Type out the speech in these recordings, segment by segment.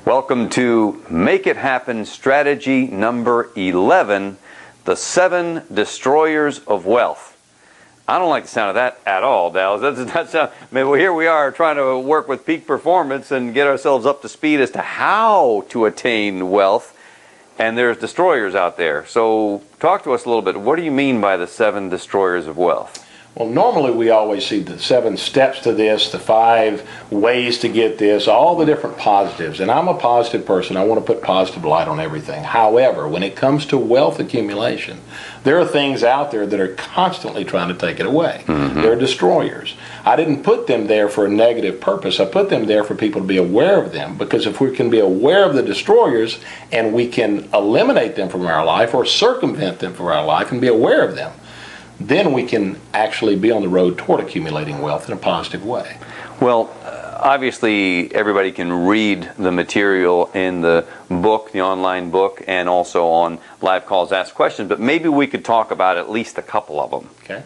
Welcome to Make It Happen strategy number 11, the 7 destroyers of wealth. I don't like the sound of that at all, Dallas. That does not sound, here we are trying to work with peak performance and get ourselves up to speed as to how to attain wealth, and there's destroyers out there. So talk to us a little bit. What do you mean by the 7 destroyers of wealth? Well, normally we always see the 7 steps to this, the 5 ways to get this, all the different positives. And I'm a positive person. I want to put positive light on everything. However, when it comes to wealth accumulation, there are things out there that are constantly trying to take it away. They're destroyers. I didn't put them there for a negative purpose. I put them there for people to be aware of them, because if we can be aware of the destroyers and we can eliminate them from our life or circumvent them from our life and be aware of them, then we can actually be on the road toward accumulating wealth in a positive way. Well, obviously everybody can read the material in the book, the online book, and also on Live Calls Ask Questions, but maybe we could talk about at least a couple of them. Okay.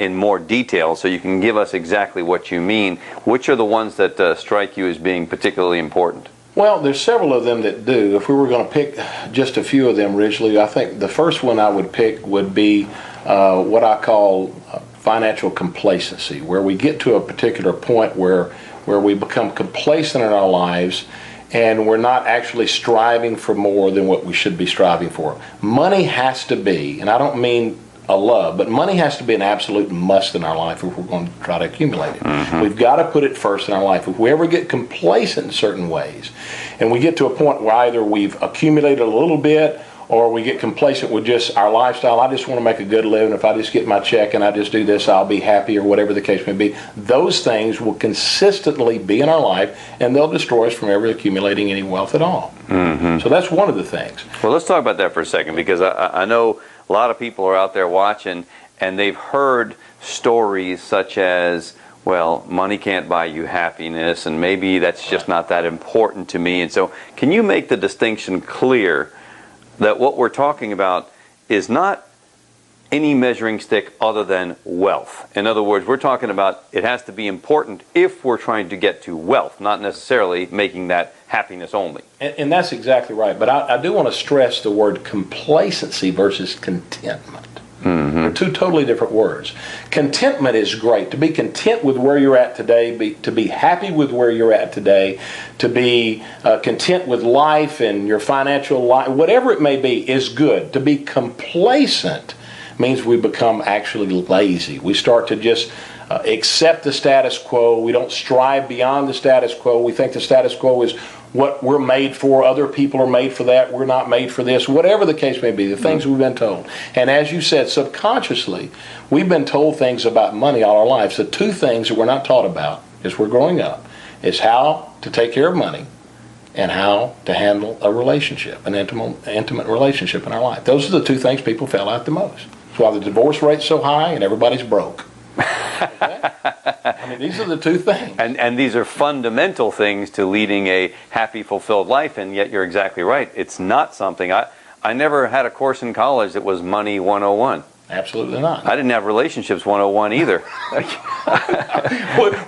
In more detail, so you can give us exactly what you mean. Which are the ones that strike you as being particularly important? Well, there's several of them that do. If we were going to pick just a few of them originally, I think the first one I would pick would be what I call financial complacency, where we get to a particular point where we become complacent in our lives and we're not actually striving for more than what we should be striving for. Money has to be, and I don't mean a love, but money has to be an absolute must in our life if we're going to try to accumulate it. We've got to put it first in our life. If we ever get complacent in certain ways and we get to a point where either we've accumulated a little bit or we get complacent with just our lifestyle, I just want to make a good living, if I just get my check and I just do this, I'll be happy, or whatever the case may be, those things will consistently be in our life and they'll destroy us from ever accumulating any wealth at all. So that's one of the things. Well, let's talk about that for a second, because I know a lot of people are out there watching and they've heard stories such as, well, money can't buy you happiness, and maybe that's just not that important to me. And so can you make the distinction clear that what we're talking about is not any measuring stick other than wealth? In other words, we're talking about it has to be important if we're trying to get to wealth, not necessarily making that happiness only. And that's exactly right. But I do want to stress the word complacency versus contentment. They're two totally different words. Contentment is great. To be content with where you're at today, to be happy with where you're at today, to be content with life and your financial life, whatever it may be, is good. To be complacent means we become actually lazy. We start to just accept the status quo. We don't strive beyond the status quo. We think the status quo is what we're made for. Other people are made for that. We're not made for this. Whatever the case may be, the things we've been told. And as you said, subconsciously, we've been told things about money all our lives. The 2 things that we're not taught about as we're growing up is how to take care of money and how to handle a relationship, an intimate relationship in our life. Those are the 2 things people fail at the most. That's why the divorce rate's so high and everybody's broke. Okay? I mean, these are the 2 things. And these are fundamental things to leading a happy, fulfilled life, and yet you're exactly right. It's not something, I never had a course in college that was Money 101. Absolutely not. I didn't have Relationships 101 either.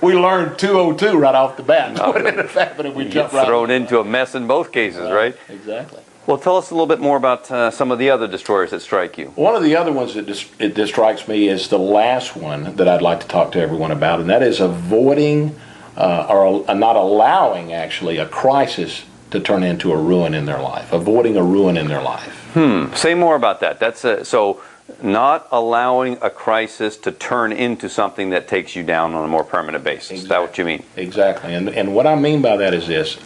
We learned 202 right off the bat. What would have happened if we jumped right thrown into a mess in both cases, right? Exactly. Well, tell us a little bit more about some of the other destroyers that strike you. One of the other ones that strikes me is the last one that I'd like to talk to everyone about, and that is avoiding or not allowing, actually, a crisis to turn into a ruin in their life. Avoiding a ruin in their life. Say more about that. That's so not allowing a crisis to turn into something that takes you down on a more permanent basis. Exactly. Is that what you mean? Exactly. And what I mean by that is this: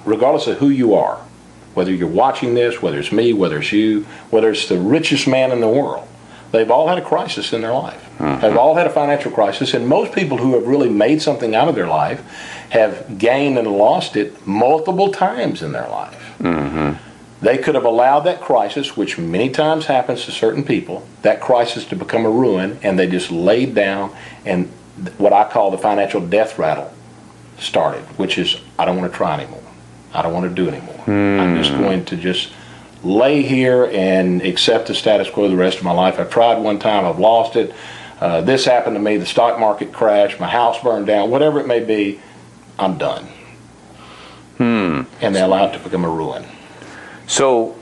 regardless of who you are, whether you're watching this, whether it's me, whether it's you, whether it's the richest man in the world, they've all had a crisis in their life. They've all had a financial crisis, and most people who have really made something out of their life have gained and lost it multiple times in their life. They could have allowed that crisis, which many times happens to certain people, that crisis to become a ruin, and they just laid down, and what I call the financial death rattle started, which is, I don't want to try anymore. I don't want to do anymore. I'm just going to just lay here and accept the status quo the rest of my life. I've tried one time, I've lost it. This happened to me, the stock market crashed, my house burned down, whatever it may be, I'm done. and they allow it to become a ruin. So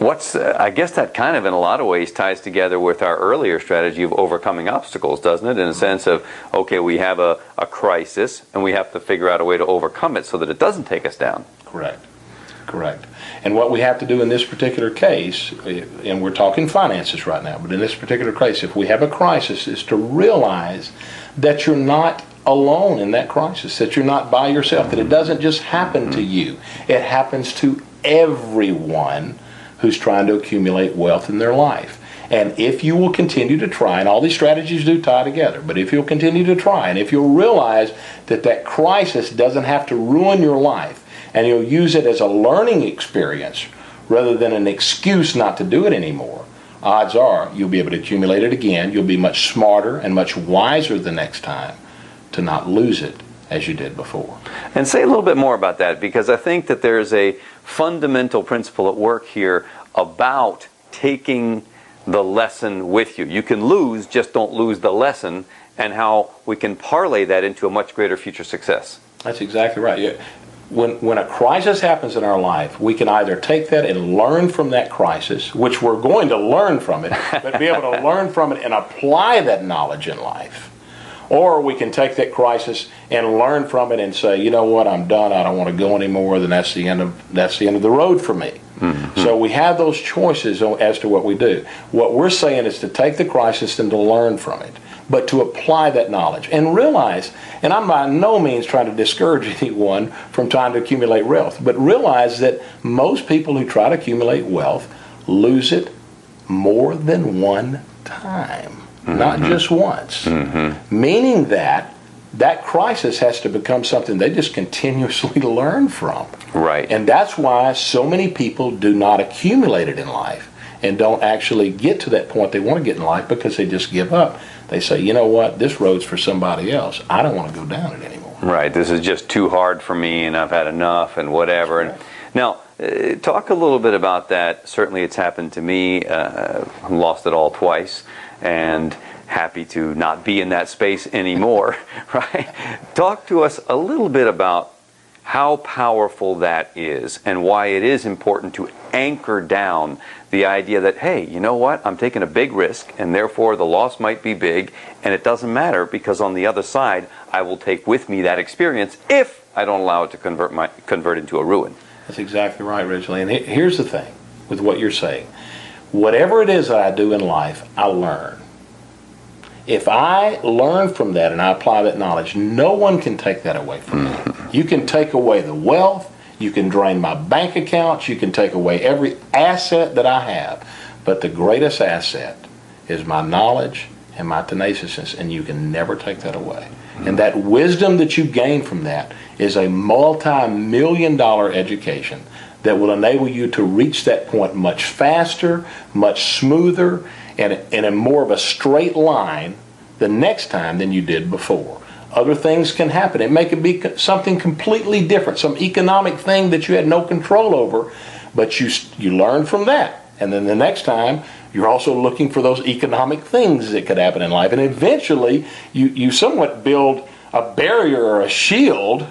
I guess that kind of in a lot of ways ties together with our earlier strategy of overcoming obstacles, doesn't it? In a sense of, okay, we have a crisis and we have to figure out a way to overcome it so that it doesn't take us down. Correct. And what we have to do in this particular case, and we're talking finances right now, but in this particular case, if we have a crisis, is to realize that you're not alone in that crisis, that you're not by yourself, that it doesn't just happen to you. It happens to everyone who's trying to accumulate wealth in their life. And if you will continue to try, and all these strategies do tie together, but if you'll continue to try, and if you'll realize that that crisis doesn't have to ruin your life, and you'll use it as a learning experience rather than an excuse not to do it anymore, odds are you'll be able to accumulate it again. You'll be much smarter and much wiser the next time to not lose it as you did before. And say a little bit more about that, because I think that there's a fundamental principle at work here about taking the lesson with you. You can lose, just don't lose the lesson, and how we can parlay that into a much greater future success. That's exactly right. Yeah. When a crisis happens in our life, we can either take that and learn from that crisis, which we're going to learn from it, but be able to learn from it and apply that knowledge in life. Or we can take that crisis and learn from it and say, you know what, I'm done, I don't want to go anymore, then that's the end of the road for me. Mm-hmm. So we have those choices as to what we do. What we're saying is to take the crisis and to learn from it, but to apply that knowledge and realize, and I'm by no means trying to discourage anyone from trying to accumulate wealth, but realize that most people who try to accumulate wealth lose it more than one time. Mm-hmm. Not just once. Mm-hmm. Meaning that crisis has to become something they just continuously learn from. Right. And that's why so many people do not accumulate it in life and don't actually get to that point they want to get in life, because they just give up. They say, you know what, this road's for somebody else. I don't want to go down it anymore. Right. This is just too hard for me, and I've had enough, and whatever. Right. And now, talk a little bit about that. Certainly it's happened to me. I've lost it all twice, and happy to not be in that space anymore, right? Talk to us a little bit about how powerful that is and why it is important to anchor down the idea that, hey, you know what? I'm taking a big risk, and therefore the loss might be big, and it doesn't matter, because on the other side, I will take with me that experience if I don't allow it to convert into a ruin. That's exactly right, Ridgely. And here's the thing with what you're saying. Whatever it is that I do in life, I learn. If I learn from that and I apply that knowledge, no one can take that away from me. You can take away the wealth, you can drain my bank accounts, you can take away every asset that I have. But the greatest asset is my knowledge and my tenaciousness, and you can never take that away. And that wisdom that you gain from that is a multi-million-dollar education that will enable you to reach that point much faster, much smoother, and in more of a straight line the next time than you did before. Other things can happen. It may be something completely different, some economic thing that you had no control over, but you learn from that. And then the next time, you're also looking for those economic things that could happen in life. And eventually, you somewhat build a barrier or a shield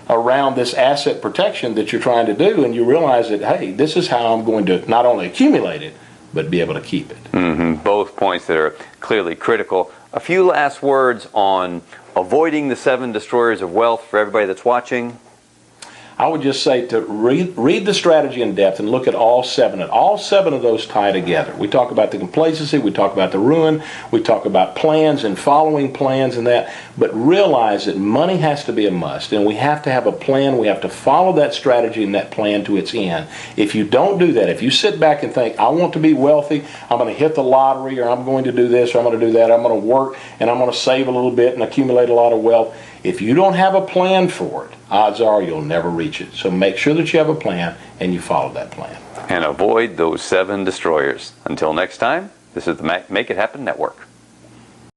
around this asset protection that you're trying to do, and you realize that, hey, this is how I'm going to not only accumulate it, but be able to keep it. Mm-hmm. Both points that are clearly critical. A few last words on avoiding the 7 destroyers of wealth for everybody that's watching. I would just say to read the strategy in depth and look at all 7. And all 7 of those tie together. We talk about the complacency, we talk about the ruin, we talk about plans and following plans and that. But realize that money has to be a must, and we have to have a plan. We have to follow that strategy and that plan to its end. If you don't do that, if you sit back and think, I want to be wealthy, I'm going to hit the lottery, or I'm going to do this, or I'm going to do that, I'm going to work, and I'm going to save a little bit and accumulate a lot of wealth. If you don't have a plan for it, odds are you'll never reach it. So make sure that you have a plan and you follow that plan. And avoid those 7 destroyers. Until next time, this is the Make It Happen Network.